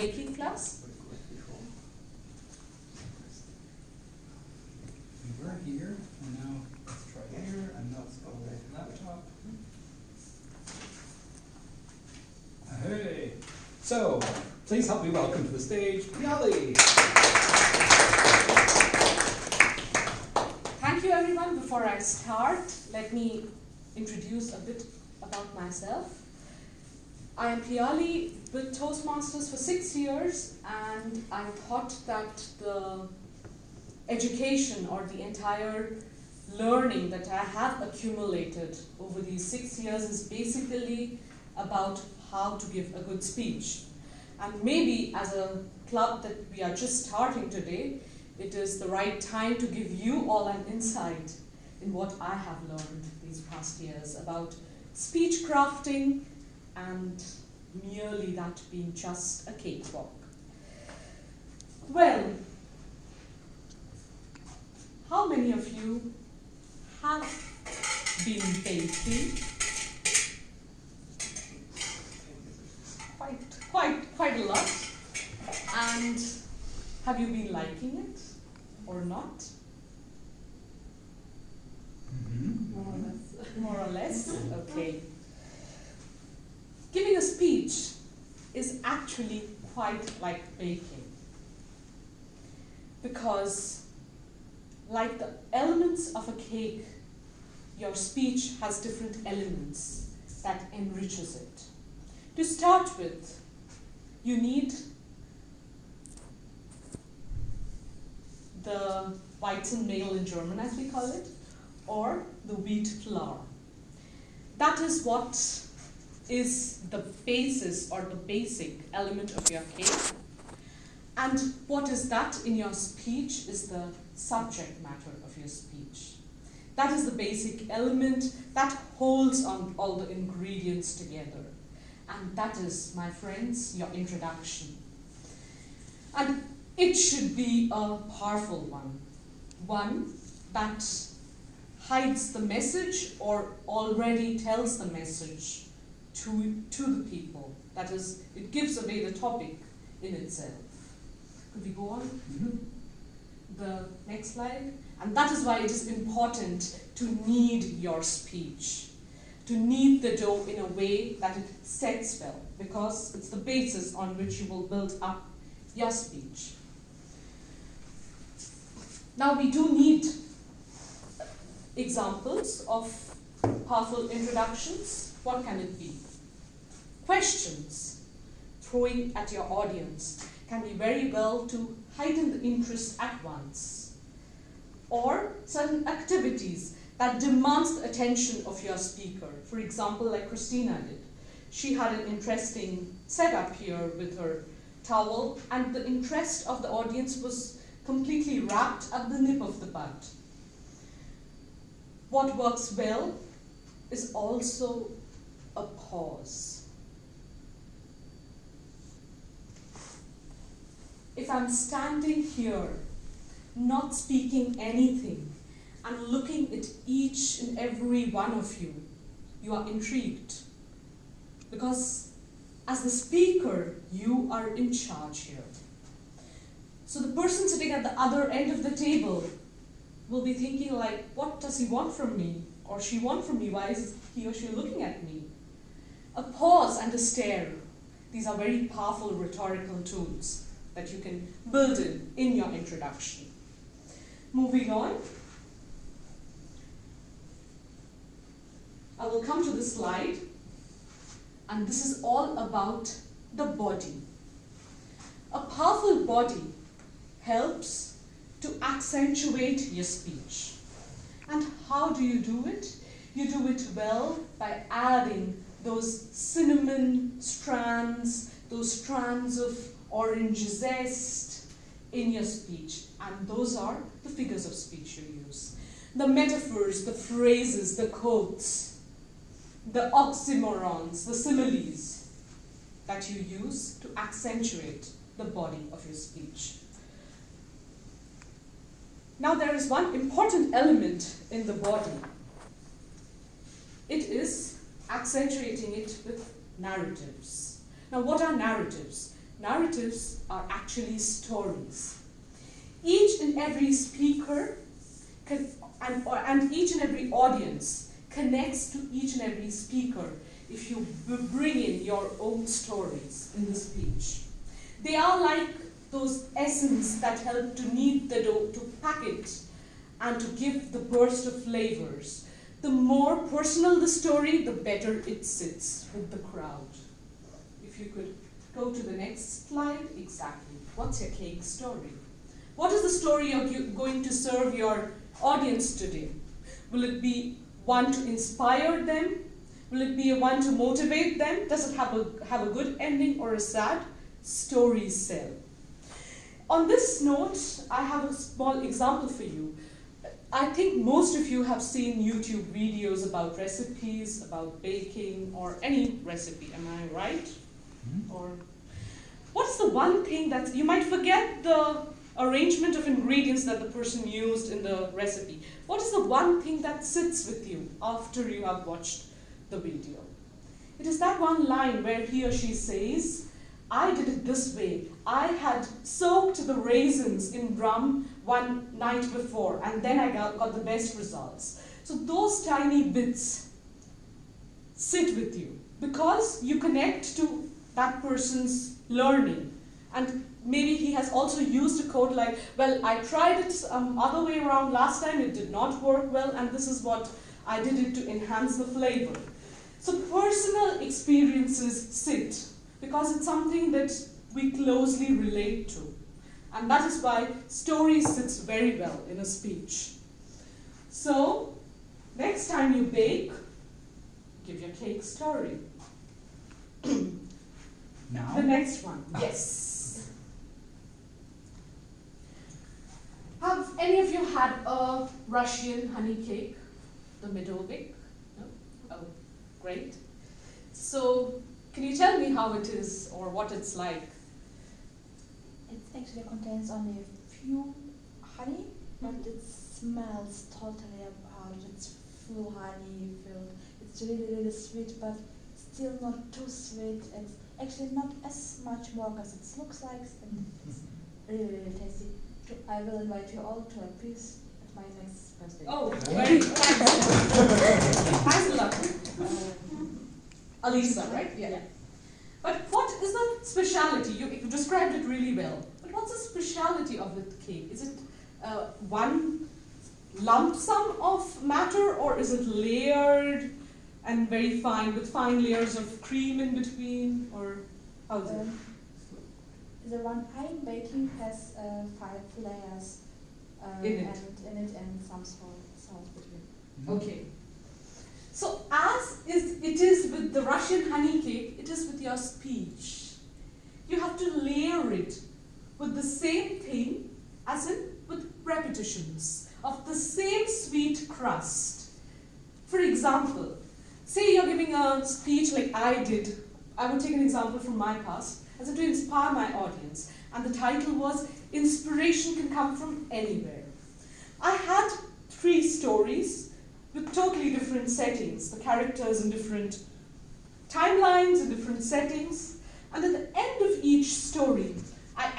baking class. We were here, and now let's try here, and let's go with laptop. Hey! So, please help me welcome to the stage, Piyali! Thank you, everyone. Before I start, let me introduce a bit about myself. I am Piyali with Toastmasters for 6 years, and I thought that the education or the entire learning that I have accumulated over these 6 years is basically about how to give a good speech. And maybe as a club that we are just starting today, it is the right time to give you all an insight in what I have learned these past years about speech crafting and merely that being just a cakewalk. Well, how many of you have been baking? Quite a lot. And have you been liking it or not? Mm-hmm. More or less. More or less? Okay. Giving a speech is actually quite like baking. Because like the elements of a cake, your speech has different elements that enriches it. To start with, you need the Weizenmehl in German, as we call it, or the wheat flour. That is what is the basis or the basic element of your cake. And what is that in your speech is the subject matter of your speech. That is the basic element that holds on all the ingredients together. And that is, my friends, your introduction. And it should be a powerful one that hides the message or already tells the message to the people. That is, it gives away the topic in itself. Could we go on? Mm-hmm. The next slide. And that is why it is important to knead your speech. To knead the dough in a way that it sets well, because it's the basis on which you will build up your speech. Now we do need examples of powerful introductions. What can it be? Questions throwing at your audience can be very well to heighten the interest at once. Or certain activities that demands the attention of your speaker. For example, like Christina did. She had an interesting setup here with her towel, and the interest of the audience was completely wrapped at the nip of the bud. What works well is also a pause. If I'm standing here, not speaking anything, and looking at each and every one of you, you are intrigued. Because as the speaker, you are in charge here. So the person sitting at the other end of the table will be thinking like, what does he want from me? Or she want from me? Why is he or she looking at me? A pause and a stare. These are very powerful rhetorical tools that you can build in your introduction. Moving on. I will come to this slide, and this is all about the body. A powerful body helps to accentuate your speech. And how do you do it? You do it well by adding those cinnamon strands, those strands of orange zest in your speech. And those are the figures of speech you use. The metaphors, the phrases, the quotes, the oxymorons, the similes that you use to accentuate the body of your speech. Now there is one important element in the body. It is accentuating it with narratives. Now what are narratives? narratives are actually stories. Each and every speaker and each and every audience connects to each and every speaker if you bring in your own stories in the speech. They are like those essence that help to knead the dough, to pack it, and to give the burst of flavors. The more personal the story, the better it sits with the crowd. If you could go to the next slide. Exactly. What's your cake story? What is the story you're going to serve your audience today? Will it be one to inspire them? Will it be one to motivate them? Does it have a good ending or a sad? Stories sell. On this note, I have a small example for you. I think most of you have seen YouTube videos about recipes, about baking, or any recipe. Am I right? Or what's the one thing that you might forget the arrangement of ingredients that the person used in the recipe? What is the one thing that sits with you after you have watched the video? It is that one line where he or she says, I did it this way. I had soaked the raisins in rum one night before, and then I got the best results. So those tiny bits sit with you because you connect to that person's learning. And maybe he has also used a quote like, well, I tried it other way around last time, it did not work well, and this is what I did it to enhance the flavor. So personal experiences sit because it's something that we closely relate to. And that is why story sits very well in a speech. So, next time you bake, give your cake story. Now? The next one, yes. Have any of you had a Russian honey cake? The Medovik? No? Oh, great. So, can you tell me how it is or what it's like? It actually contains only a few honey, but it smells totally apart. It's full honey filled. It's really, really sweet, but still not too sweet. It's actually not as much work as it looks like, and it's really, really tasty. I will invite you all to a piece at my next birthday. Oh, very thanks. Thanks a lot. Alisa, right? Yeah. But what is the speciality? You described it really well. But what's the speciality of the cake? Is it one lump sum of matter, or is it layered and very fine, with fine layers of cream in between, or how is it? The one I'm baking has 5 layers In it. and some salt between. Okay. So as it is with the Russian honey cake, it is with your speech. You have to layer it with the same thing, as in with repetitions of the same sweet crust. For example, say you're giving a speech like I did. I will take an example from my past, as to inspire my audience. And the title was, Inspiration Can Come From Anywhere. I had 3 stories with totally different settings, the characters in different timelines, in different settings. And at the end of each story, I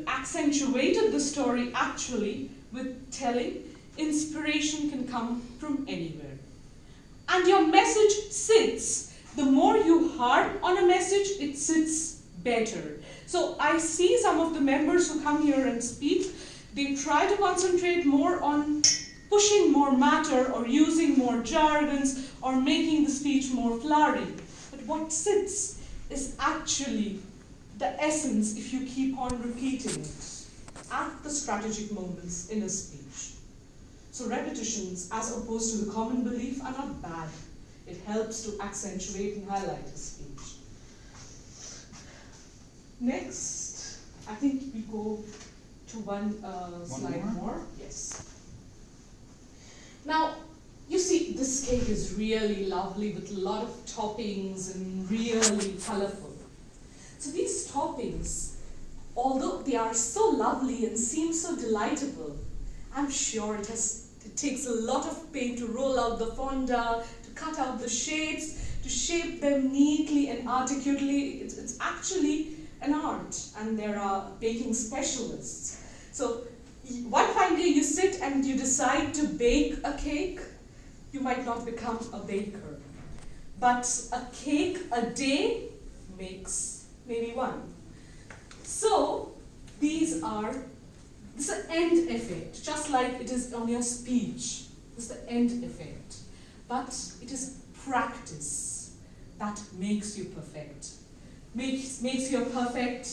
accentuated the story actually with telling, inspiration can come from anywhere. And your message sits. The more you harp on a message, it sits better. So I see some of the members who come here and speak, they try to concentrate more on pushing more matter or using more jargons or making the speech more flowery. But what sits is actually the essence if you keep on repeating it at the strategic moments in a speech. So repetitions, as opposed to the common belief, are not bad. It helps to accentuate and highlight a speech. Next, I think we go to one slide more. Yes. Now, you see, this cake is really lovely with a lot of toppings and really colorful. So these toppings, although they are so lovely and seem so delightful, I'm sure it takes a lot of pain to roll out the fonda, to cut out the shapes, to shape them neatly and articulately. It's actually an art. art, and there are baking specialists. So one fine day you sit and you decide to bake a cake, you might not become a baker. But a cake a day makes maybe one. So this is the end effect, just like it is on your speech. This is the end effect. But it is practice that makes you perfect. Makes you a perfect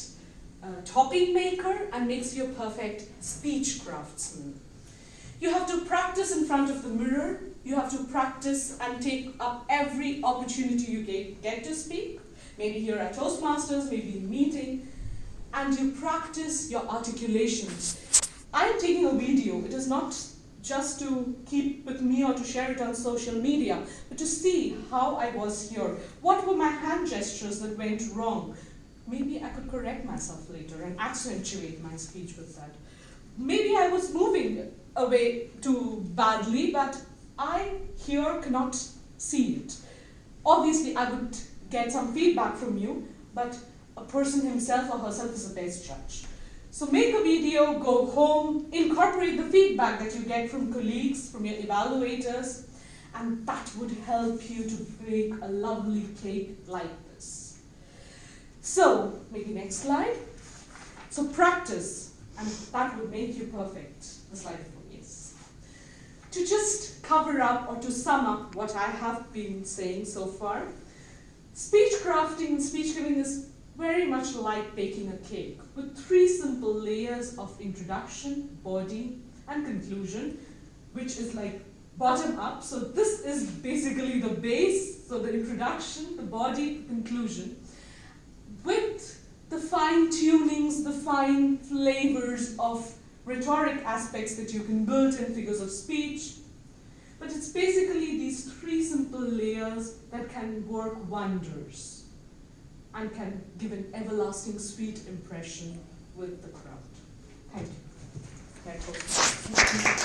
topping maker and makes you a perfect speech craftsman. You have to practice in front of the mirror. You have to practice and take up every opportunity you get to speak. Maybe here at Toastmasters, maybe in a meeting. And you practice your articulations. I am taking a video. It is not just to keep with me or to share it on social media, but to see how I was here. What were my hand gestures that went wrong? Maybe I could correct myself later and accentuate my speech with that. Maybe I was moving away too badly, but I here cannot see it. Obviously, I would get some feedback from you, but a person himself or herself is the best judge. So make a video, go home, incorporate the feedback that you get from colleagues, from your evaluators, and that would help you to bake a lovely cake like this. So, maybe next slide. So practice, and that would make you perfect. The slide for yes. To just cover up or to sum up what I have been saying so far, speech crafting and speech giving is very much like baking a cake, with 3 simple layers of introduction, body, and conclusion, which is like bottom up. So this is basically the base, so the introduction, the body, the conclusion, with the fine tunings, the fine flavors of rhetoric aspects that you can build in figures of speech. But it's basically these 3 simple layers that can work wonders and can give an everlasting sweet impression with the crowd. Thank you.